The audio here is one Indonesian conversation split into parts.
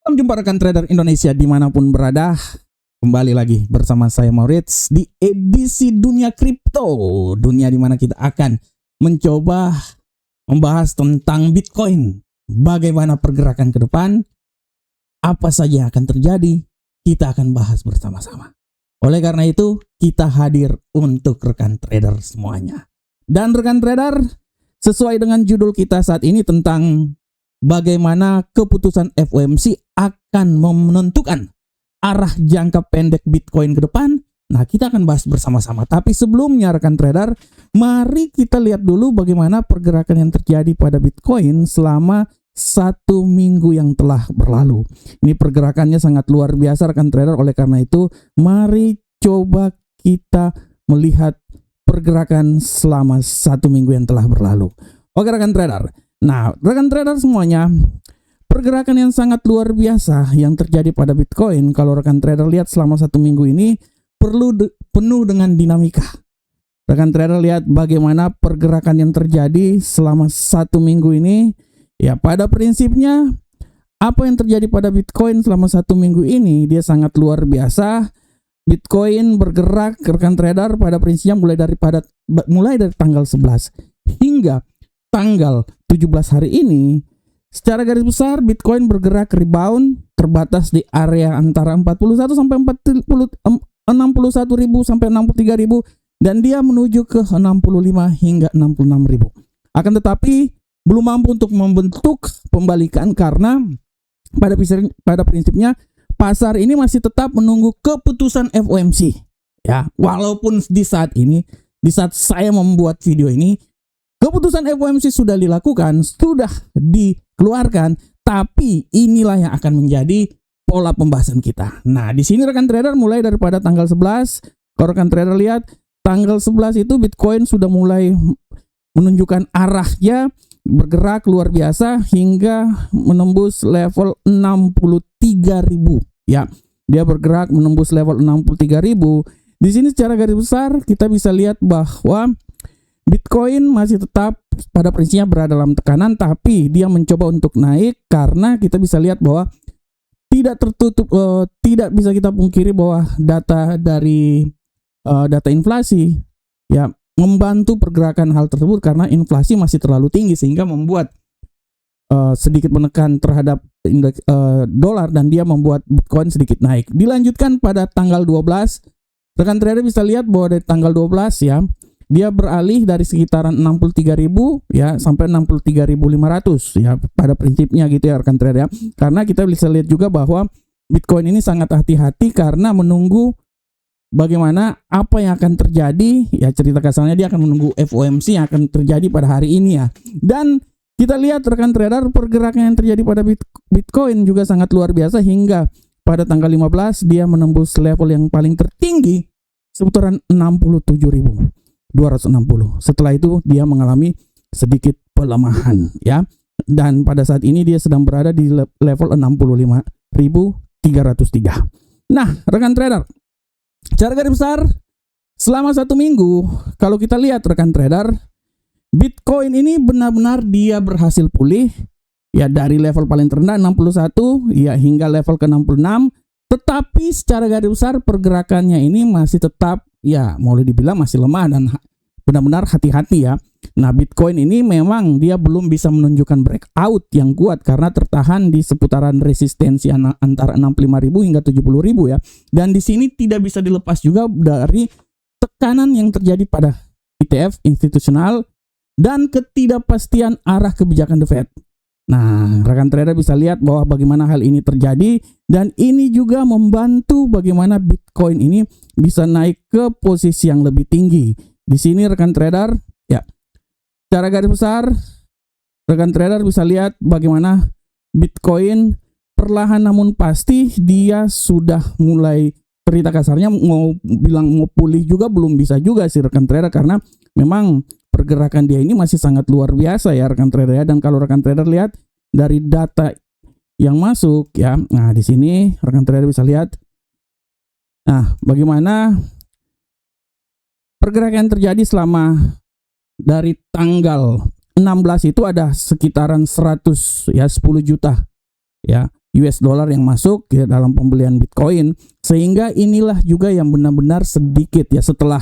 Salam jumpa rekan trader Indonesia dimanapun berada. Kembali lagi bersama saya Maurits di edisi Dunia Kripto. Dunia dimana kita akan mencoba membahas tentang Bitcoin. Bagaimana pergerakan ke depan, apa saja yang akan terjadi, kita akan bahas bersama-sama. Oleh karena itu, kita hadir untuk rekan trader semuanya. Dan rekan trader, sesuai dengan judul kita saat ini tentang bagaimana keputusan FOMC akan menentukan arah jangka pendek Bitcoin ke depan. Nah, kita akan bahas bersama-sama. Tapi sebelumnya rekan trader, mari kita lihat dulu bagaimana pergerakan yang terjadi pada Bitcoin selama 1 minggu yang telah berlalu. Ini pergerakannya sangat luar biasa rekan trader. Oleh karena itu, mari coba kita melihat pergerakan selama 1 minggu yang telah berlalu. Oke rekan trader. Nah, rekan trader semuanya, pergerakan yang sangat luar biasa yang terjadi pada Bitcoin, kalau rekan trader lihat selama 1 minggu ini penuh dengan dinamika. Rekan trader lihat bagaimana pergerakan yang terjadi selama 1 minggu ini. Ya, pada prinsipnya apa yang terjadi pada Bitcoin selama 1 minggu ini dia sangat luar biasa. Bitcoin bergerak rekan trader pada prinsipnya mulai dari tanggal 11 hingga tanggal 17 hari ini. Secara garis besar Bitcoin bergerak rebound terbatas di area antara 41 sampai 61.000 sampai 63.000 dan dia menuju ke 65 hingga 66.000. Akan tetapi belum mampu untuk membentuk pembalikan karena pada prinsipnya pasar ini masih tetap menunggu keputusan FOMC. Ya, walaupun di saat saya membuat video ini, keputusan FOMC sudah dilakukan, sudah dikeluarkan, tapi inilah yang akan menjadi pola pembahasan kita. Nah, di sini rekan trader mulai daripada tanggal 11, kalau rekan trader lihat tanggal 11 itu Bitcoin sudah mulai menunjukkan arahnya bergerak luar biasa hingga menembus level 63.000. Ya, dia bergerak menembus level 63.000. Di sini secara garis besar kita bisa lihat bahwa Bitcoin masih tetap pada prinsipnya berada dalam tekanan, tapi dia mencoba untuk naik karena kita bisa lihat bahwa tidak tertutup, tidak bisa kita pungkiri bahwa data dari data inflasi ya membantu pergerakan hal tersebut karena inflasi masih terlalu tinggi sehingga membuat sedikit menekan terhadap indeks dolar dan dia membuat Bitcoin sedikit naik. Dilanjutkan pada tanggal 12, rekan trader bisa lihat bahwa dari tanggal 12 ya dia beralih dari sekitaran 63.000 ya sampai 63.500 ya pada prinsipnya gitu ya rekan trader ya. Karena kita bisa lihat juga bahwa Bitcoin ini sangat hati-hati karena menunggu bagaimana apa yang akan terjadi ya, cerita kasarnya dia akan menunggu FOMC yang akan terjadi pada hari ini ya. Dan kita lihat rekan trader pergerakan yang terjadi pada Bitcoin juga sangat luar biasa hingga pada tanggal 15 dia menembus level yang paling tertinggi seputaran 67.260. Setelah itu dia mengalami sedikit pelemahan ya. Dan pada saat ini dia sedang berada di level 65.303. Nah, rekan trader, secara garis besar selama 1 minggu kalau kita lihat rekan trader, Bitcoin ini benar-benar dia berhasil pulih ya dari level paling terendah 61 ya hingga level ke 66, tetapi secara garis besar pergerakannya ini masih tetap ya boleh dibilang masih lemah dan benar-benar hati-hati ya. Nah, Bitcoin ini memang dia belum bisa menunjukkan breakout yang kuat karena tertahan di seputaran resistensi antara 65.000 hingga 70.000 ya. Dan di sini tidak bisa dilepas juga dari tekanan yang terjadi pada ETF institusional dan ketidakpastian arah kebijakan The Fed. Nah, rekan trader bisa lihat bahwa bagaimana hal ini terjadi dan ini juga membantu bagaimana Bitcoin ini bisa naik ke posisi yang lebih tinggi. Di sini rekan trader ya, secara garis besar rekan trader bisa lihat bagaimana Bitcoin perlahan namun pasti dia sudah mulai, cerita kasarnya mau pulih juga belum bisa juga sih rekan trader karena memang pergerakan dia ini masih sangat luar biasa ya rekan trader ya. Dan kalau rekan trader lihat dari data yang masuk ya, nah di sini rekan trader bisa lihat nah bagaimana pergerakan yang terjadi selama dari tanggal 16 itu ada sekitaran 10 juta ya US dollar yang masuk ya dalam pembelian Bitcoin, sehingga inilah juga yang benar-benar sedikit ya setelah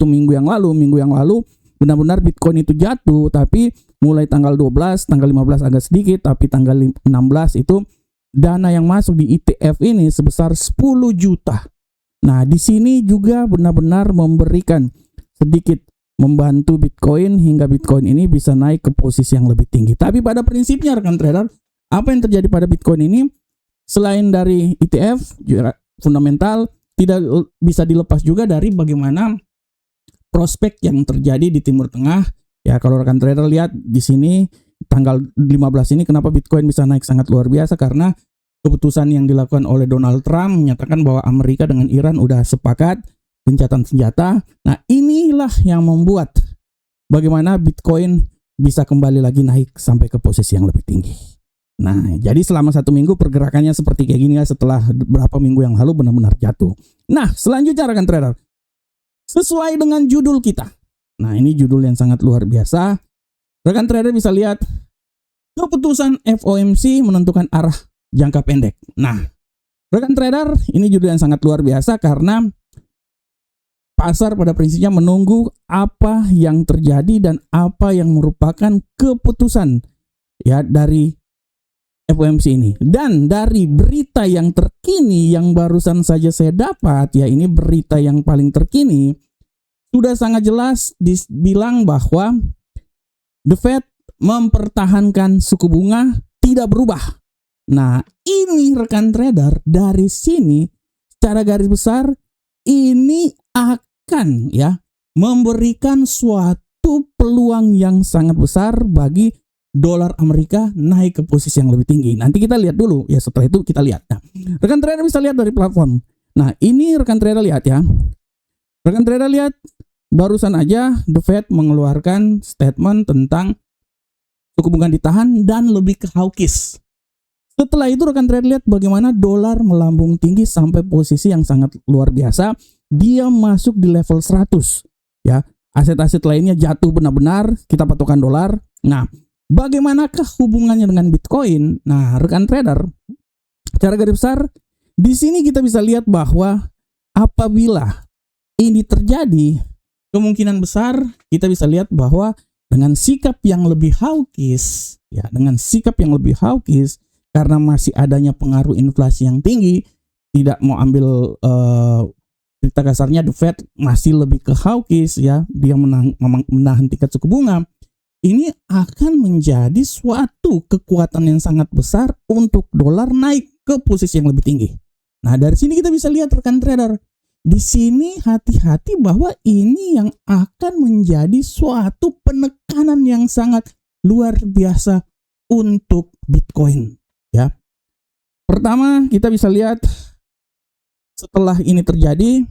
minggu yang lalu benar-benar Bitcoin itu jatuh, tapi mulai tanggal 12, tanggal 15 agak sedikit, tapi tanggal 16 itu dana yang masuk di ETF ini sebesar 10 juta. Nah, di sini juga benar-benar memberikan sedikit membantu Bitcoin hingga Bitcoin ini bisa naik ke posisi yang lebih tinggi. Tapi pada prinsipnya rekan trader, apa yang terjadi pada Bitcoin ini selain dari ETF fundamental tidak bisa dilepas juga dari bagaimana prospek yang terjadi di Timur Tengah. Ya, kalau rekan trader lihat di sini tanggal 15 ini kenapa Bitcoin bisa naik sangat luar biasa, karena keputusan yang dilakukan oleh Donald Trump menyatakan bahwa Amerika dengan Iran udah sepakat gencatan senjata. Nah, inilah yang membuat bagaimana Bitcoin bisa kembali lagi naik sampai ke posisi yang lebih tinggi. Nah, jadi selama 1 minggu pergerakannya seperti kayak gini ya, setelah beberapa minggu yang lalu benar-benar jatuh. Nah, selanjutnya rekan trader, sesuai dengan judul kita. Nah, ini judul yang sangat luar biasa. Rekan trader bisa lihat keputusan FOMC menentukan arah jangka pendek. Nah, rekan trader, ini judul yang sangat luar biasa karena pasar pada prinsipnya menunggu apa yang terjadi dan apa yang merupakan keputusan ya dari FOMC ini. Dan dari berita yang terkini yang barusan saja saya dapat, ya ini berita yang paling terkini, sudah sangat jelas dibilang bahwa The Fed mempertahankan suku bunga tidak berubah. Nah, ini rekan trader, dari sini secara garis besar ini akan ya memberikan suatu peluang yang sangat besar bagi dolar Amerika naik ke posisi yang lebih tinggi. Nanti kita lihat dulu ya, setelah itu kita lihat. Nah, rekan trader bisa lihat dari platform. Nah, ini rekan trader lihat ya. Rekan trader lihat barusan aja The Fed mengeluarkan statement tentang suku bunga ditahan dan lebih ke hawkish. Setelah itu rekan trader lihat bagaimana dolar melambung tinggi sampai posisi yang sangat luar biasa. Dia masuk di level 100 ya. Aset-aset lainnya jatuh benar-benar, kita patokan dolar. Nah, bagaimanakah hubungannya dengan Bitcoin? Nah, rekan trader, secara garis besar di sini kita bisa lihat bahwa apabila ini terjadi, kemungkinan besar kita bisa lihat bahwa dengan sikap yang lebih hawkish ya, dengan sikap yang lebih hawkish karena masih adanya pengaruh inflasi yang tinggi, tidak mau ambil cerita kasarnya The Fed masih lebih ke hawkish ya, dia menahan tingkat suku bunga. Ini akan menjadi suatu kekuatan yang sangat besar untuk dolar naik ke posisi yang lebih tinggi. Nah, dari sini kita bisa lihat rekan trader, di sini hati-hati bahwa ini yang akan menjadi suatu penekanan yang sangat luar biasa untuk Bitcoin. Ya, pertama kita bisa lihat setelah ini terjadi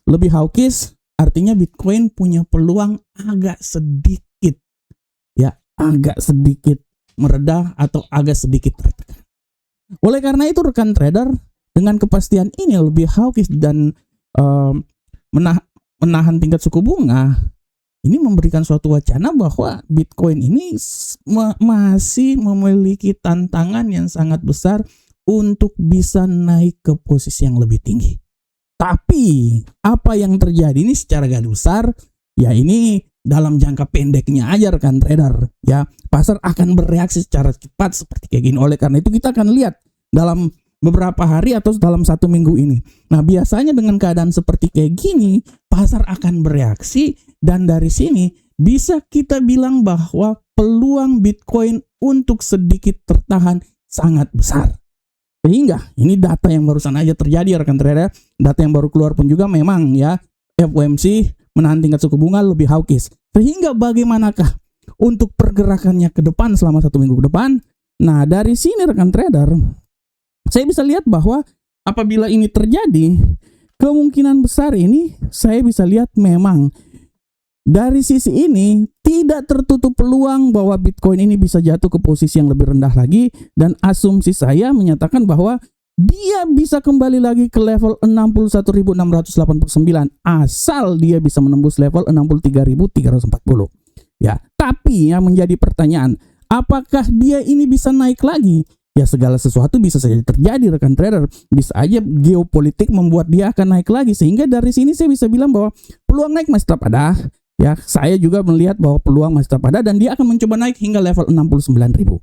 lebih hawkish, artinya Bitcoin punya peluang agak sedikit meredah atau agak sedikit tertekan. Oleh karena itu rekan trader, dengan kepastian ini lebih hawkish dan menahan tingkat suku bunga, ini memberikan suatu wacana bahwa Bitcoin ini masih memiliki tantangan yang sangat besar untuk bisa naik ke posisi yang lebih tinggi. Tapi apa yang terjadi ini secara garis besar ya, ini dalam jangka pendeknya aja rekan trader ya, pasar akan bereaksi secara cepat seperti kayak gini. Oleh karena itu kita akan lihat dalam beberapa hari atau dalam 1 minggu ini. Nah, biasanya dengan keadaan seperti kayak gini pasar akan bereaksi, dan dari sini bisa kita bilang bahwa peluang Bitcoin untuk sedikit tertahan sangat besar. Sehingga ini data yang barusan aja terjadi rekan trader, data yang baru keluar pun juga memang ya FOMC menahan tingkat suku bunga lebih hawkish. Sehingga bagaimanakah untuk pergerakannya ke depan selama 1 minggu ke depan? Nah, dari sini rekan trader, saya bisa lihat bahwa apabila ini terjadi, kemungkinan besar ini saya bisa lihat memang dari sisi ini tidak tertutup peluang bahwa Bitcoin ini bisa jatuh ke posisi yang lebih rendah lagi, dan asumsi saya menyatakan bahwa dia bisa kembali lagi ke level 61.689 asal dia bisa menembus level 63.340 ya. Tapi yang menjadi pertanyaan, apakah dia ini bisa naik lagi? ya segala sesuatu bisa saja terjadi rekan trader. Bisa aja geopolitik membuat dia akan naik lagi, sehingga dari sini saya bisa bilang bahwa peluang naik masih tetap ada. Ya, saya juga melihat bahwa peluang masih tetap ada dan dia akan mencoba naik hingga level 69.000.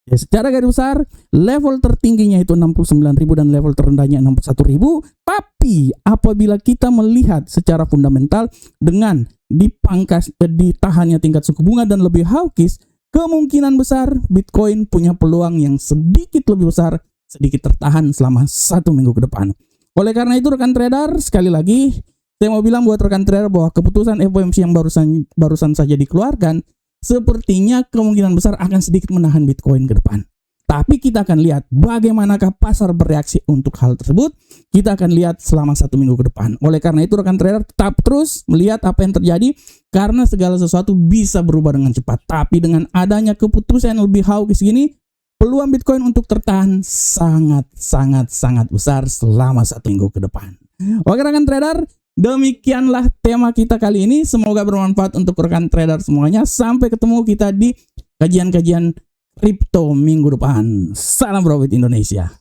Ya, secara garis besar level tertingginya itu 69.000 dan level terendahnya 61.000. Tapi apabila kita melihat secara fundamental dengan ditahannya tingkat suku bunga dan lebih hawkish, kemungkinan besar Bitcoin punya peluang yang sedikit lebih besar, sedikit tertahan selama 1 minggu ke depan. Oleh karena itu rekan trader, sekali lagi saya mau bilang buat rekan trader bahwa keputusan FOMC yang barusan saja dikeluarkan sepertinya kemungkinan besar akan sedikit menahan Bitcoin ke depan. Tapi kita akan lihat bagaimanakah pasar bereaksi untuk hal tersebut. Kita akan lihat selama 1 minggu ke depan. Oleh karena itu rekan trader tetap terus melihat apa yang terjadi, karena segala sesuatu bisa berubah dengan cepat. Tapi dengan adanya keputusan yang lebih hawkish gini, peluang Bitcoin untuk tertahan sangat besar selama 1 minggu ke depan. Oke rekan trader, demikianlah tema kita kali ini. Semoga bermanfaat untuk rekan trader semuanya. Sampai ketemu kita di kajian-kajian kripto minggu depan. Salam Profit Indonesia.